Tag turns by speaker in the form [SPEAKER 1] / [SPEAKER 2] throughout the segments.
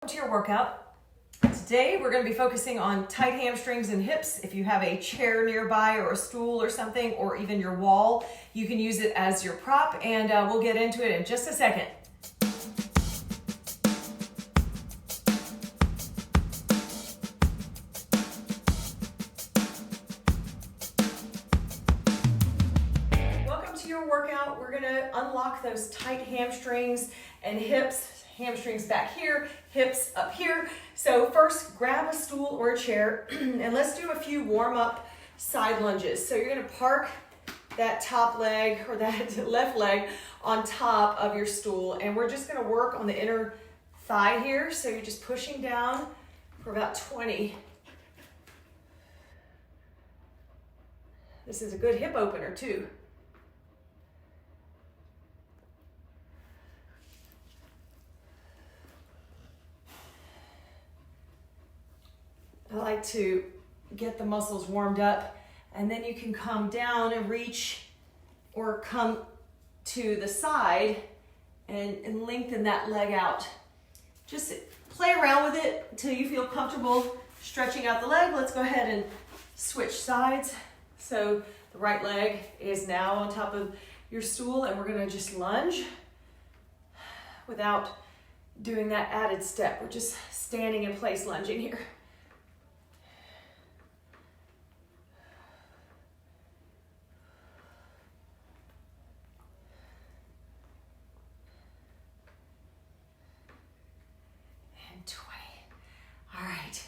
[SPEAKER 1] To your workout. Today we're going to be focusing on tight hamstrings and hips. If you have a chair nearby or a stool or something, or even your wall, you can use it as your prop, and we'll get into it in just a second. Welcome to your workout. We're going to unlock those tight hamstrings and hips. Hamstrings back here, hips up here. So first, grab a stool or a chair and let's do a few warm-up side lunges. So you're gonna park that top leg or that left leg on top of your stool, and we're just gonna work on the inner thigh here. So you're just pushing down for about 20. This is a good hip opener too. I like to get the muscles warmed up, and then you can come down and reach or come to the side and lengthen that leg out. Just play around with it until you feel comfortable stretching out the leg. Let's go ahead and switch sides. So the right leg is now on top of your stool, and we're gonna just lunge without doing that added step. We're just standing in place lunging here. All right,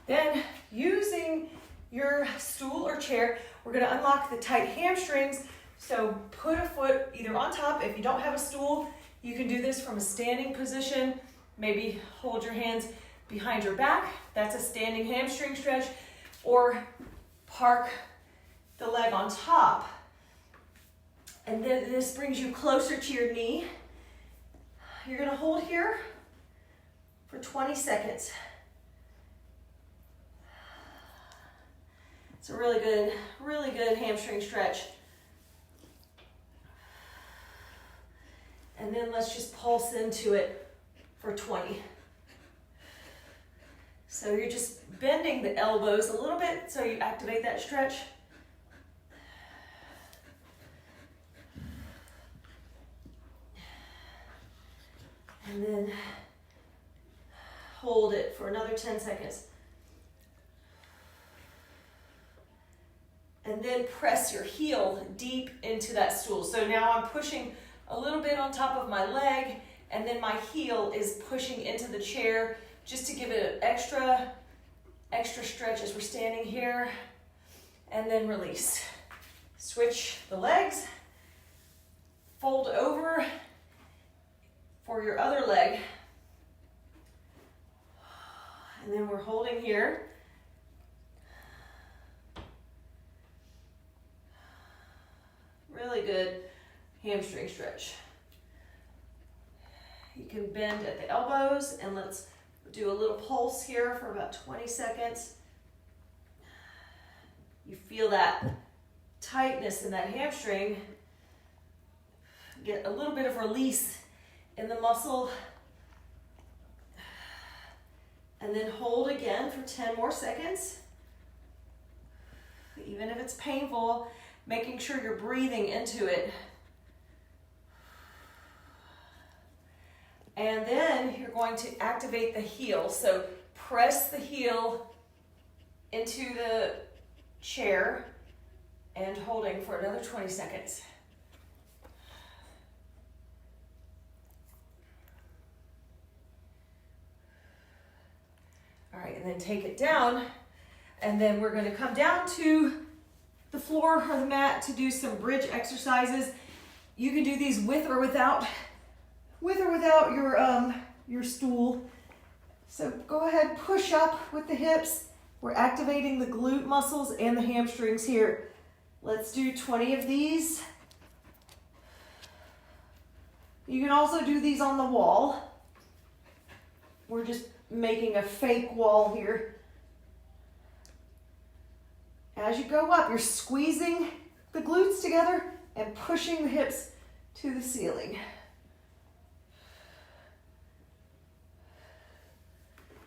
[SPEAKER 1] then using your stool or chair, we're gonna unlock the tight hamstrings. So put a foot either on top. If you don't have a stool, you can do this from a standing position. Maybe hold your hands behind your back. That's a standing hamstring stretch. Or park the leg on top. And then this brings you closer to your knee. You're gonna hold here for 20 seconds. It's a really good hamstring stretch. And then let's just pulse into it for 20. So you're just bending the elbows a little bit so you activate that stretch. And then hold it for another 10 seconds. And then press your heel deep into that stool. So now I'm pushing a little bit on top of my leg, and then my heel is pushing into the chair just to give it an extra stretch as we're standing here. And then release. Switch the legs. Fold over for your other leg. And then we're holding here. Really good hamstring stretch. You can bend at the elbows, and let's do a little pulse here for about 20 seconds. You feel that tightness in that hamstring. Get a little bit of release in the muscle. And then hold again for 10 more seconds. Even if it's painful, making sure you're breathing into it. And then you're going to activate the heel. So press the heel into the chair and holding for another 20 seconds. All right, and then take it down, and then we're going to come down to the floor or the mat to do some bridge exercises. You can do these with or without your stool. So go ahead, push up with the hips. We're activating the glute muscles and the hamstrings here. Let's do 20 of these. You can also do these on the wall. We're just making a fake wall here. As you go up, you're squeezing the glutes together and pushing the hips to the ceiling.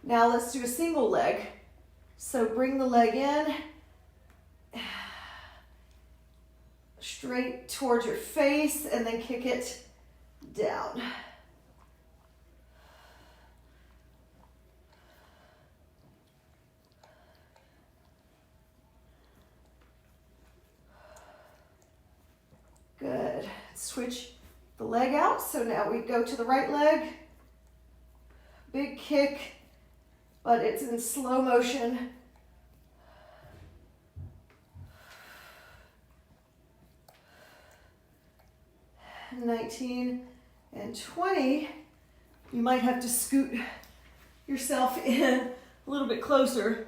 [SPEAKER 1] Now let's do a single leg. So bring the leg in, straight towards your face, and then kick it down. Good. Switch the leg out. So now we go to the right leg. Big kick, but it's in slow motion. And 19 and 20. You might have to scoot yourself in a little bit closer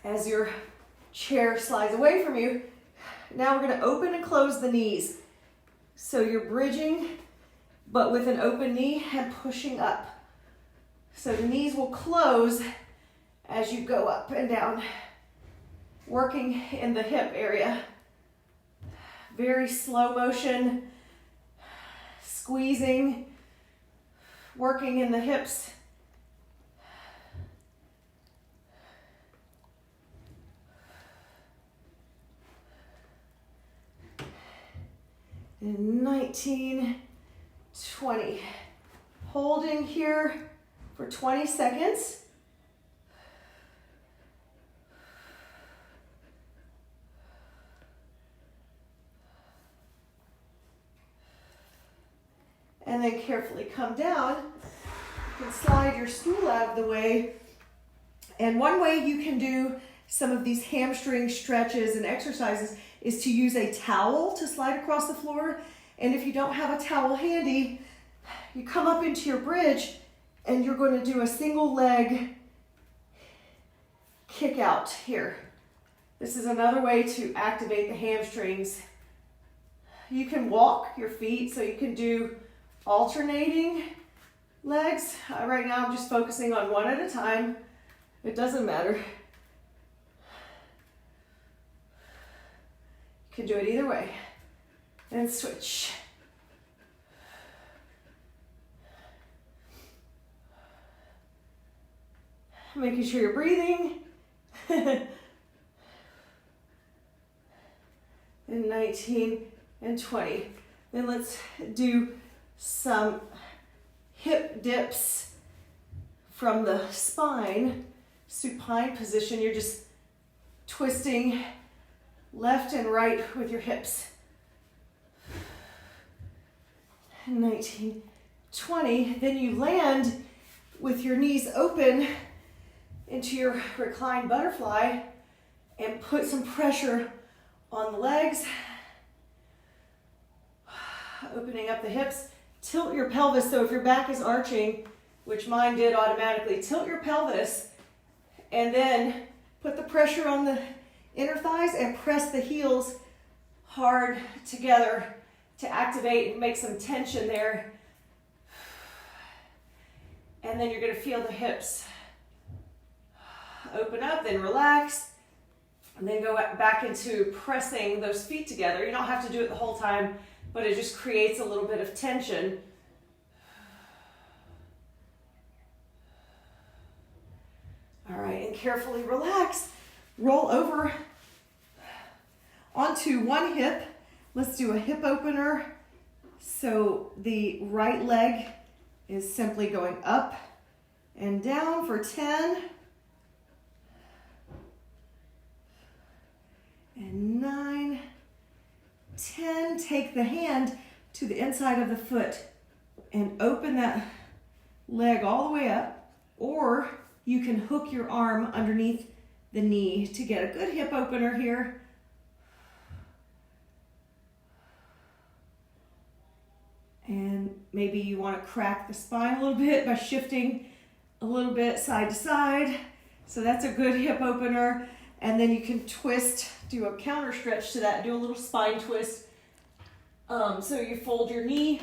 [SPEAKER 1] as your chair slides away from you. Now we're going to open and close the knees. So you're bridging, but with an open knee and pushing up. So the knees will close as you go up and down, working in the hip area. Very slow motion, squeezing, working in the hips. And 19, 20. Holding here for 20 seconds. And then carefully come down. You can slide your stool out of the way. And one way you can do some of these hamstring stretches and exercises is to use a towel to slide across the floor. And if you don't have a towel handy, you come up into your bridge and you're going to do a single leg kick out here. This is another way to activate the hamstrings. You can walk your feet, so you can do alternating legs. Right now I'm just focusing on one at a time. It doesn't matter. You can do it either way. And switch. Making sure you're breathing. And 19 and 20. Then let's do some hip dips from the spine, supine position. You're just twisting left and right with your hips. 19, 20. Then you land with your knees open into your reclined butterfly and put some pressure on the legs. Opening up the hips. Tilt your pelvis. So if your back is arching, which mine did automatically, tilt your pelvis and then put the pressure on the inner thighs and press the heels hard together to activate and make some tension there. And then you're going to feel the hips open up, then relax, and then go back into pressing those feet together. You don't have to do it the whole time, but it just creates a little bit of tension. All right, and carefully relax. Roll over onto one hip. Let's do a hip opener. So the right leg is simply going up and down for 10. And 9, 10. Take the hand to the inside of the foot and open that leg all the way up, or you can hook your arm underneath the knee to get a good hip opener here. And maybe you want to crack the spine a little bit by shifting a little bit side to side. So that's a good hip opener. And then you can twist, do a counter stretch to that, do a little spine twist. So you fold your knee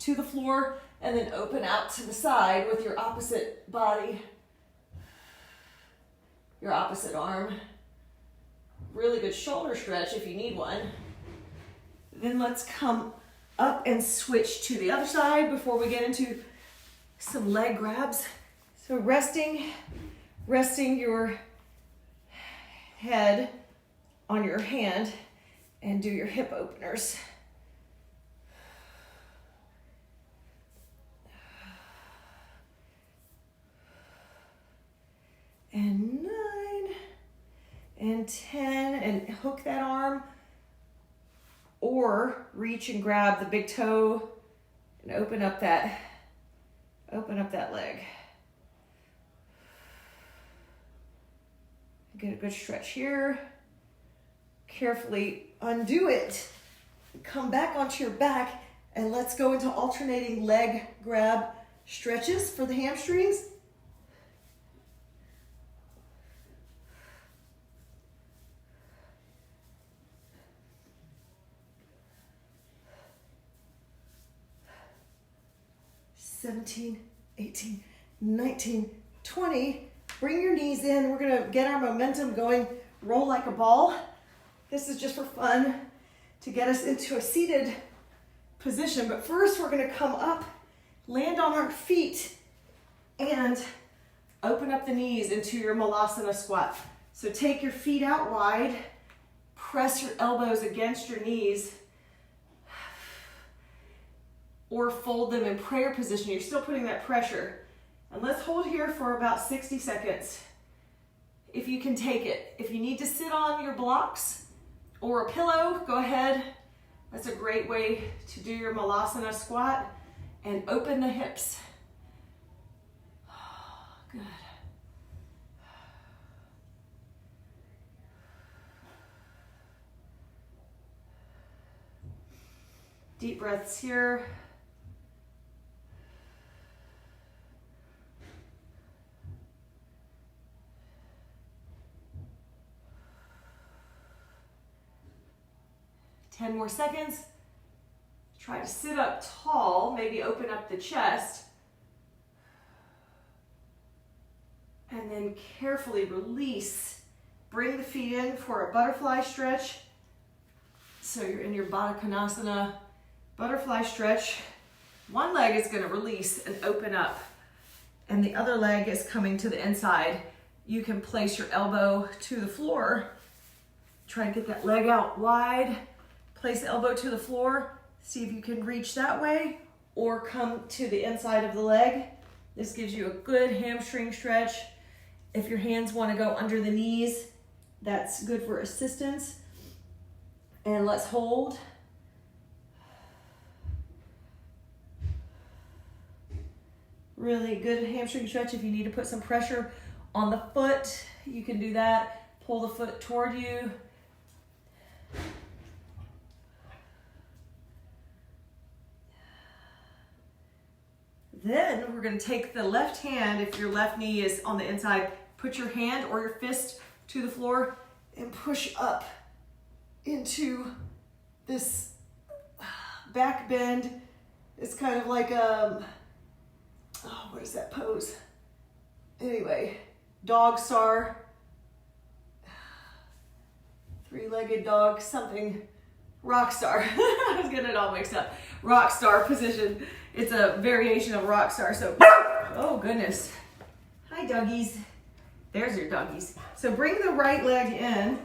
[SPEAKER 1] to the floor and then open out to the side with your opposite body, your opposite arm. Really good shoulder stretch if you need one. Then let's come up and switch to the other side before we get into some leg grabs. So resting your head on your hand and do your hip openers. And 9 and 10, and hook that arm or reach and grab the big toe and open up that leg. Get a good stretch here. Carefully undo it. Come back onto your back and let's go into alternating leg grab stretches for the hamstrings. 17, 18, 19, 20. Bring your knees in. We're gonna get our momentum going. Roll like a ball. This is just for fun to get us into a seated position. But first we're gonna come up, land on our feet, and open up the knees into your malasana squat. So take your feet out wide, press your elbows against your knees, or fold them in prayer position. You're still putting that pressure. And let's hold here for about 60 seconds. If you can take it. If you need to sit on your blocks or a pillow, go ahead. That's a great way to do your malasana squat and open the hips. Good. Deep breaths here. Ten more seconds. Try to sit up tall, maybe open up the chest. And then carefully release. Bring the feet in for a butterfly stretch. So you're in your Baddha Konasana butterfly stretch. One leg is gonna release and open up, and the other leg is coming to the inside. You can place your elbow to the floor. Try and get that leg out wide. Place the elbow to the floor. See if you can reach that way or come to the inside of the leg. This gives you a good hamstring stretch. If your hands want to go under the knees, that's good for assistance. And let's hold. Really good hamstring stretch. If you need to put some pressure on the foot, you can do that. Pull the foot toward you. Then we're going to take the left hand, if your left knee is on the inside, put your hand or your fist to the floor and push up into this back bend. It's kind of like what is that pose? Anyway, dog star, three-legged dog, something, rock star. I was getting it all mixed up. Rock star position. It's a variation of rock star. So, oh goodness. Hi doggies. There's your doggies. So bring the right leg in.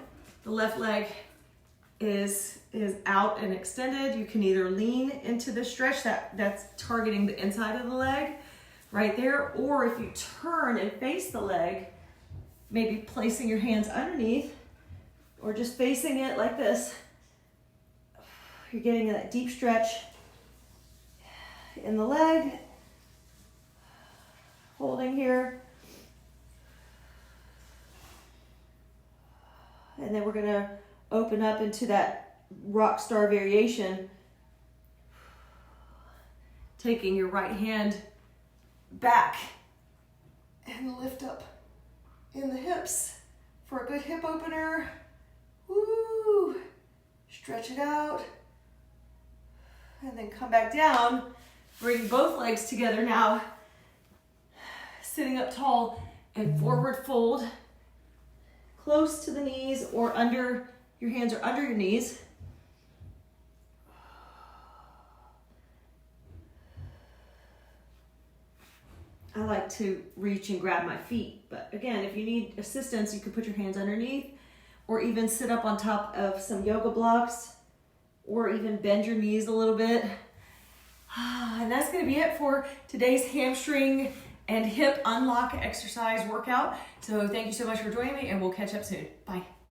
[SPEAKER 1] The left leg is out and extended. You can either lean into the stretch that's targeting the inside of the leg right there, or if you turn and face the leg, maybe placing your hands underneath or just facing it like this. You're getting that deep stretch in the leg. Holding here. And then we're going to open up into that rock star variation. Taking your right hand back and lift up in the hips for a good hip opener. Woo! Stretch it out. And then come back down. Bring both legs together now. Sitting up tall and forward fold. Close to the knees or under, your hands are under your knees. I like to reach and grab my feet. But again, if you need assistance, you can put your hands underneath or even sit up on top of some yoga blocks or even bend your knees a little bit. And that's going to be it for today's hamstring and hip unlock exercise workout. So thank you so much for joining me, and we'll catch up soon. Bye.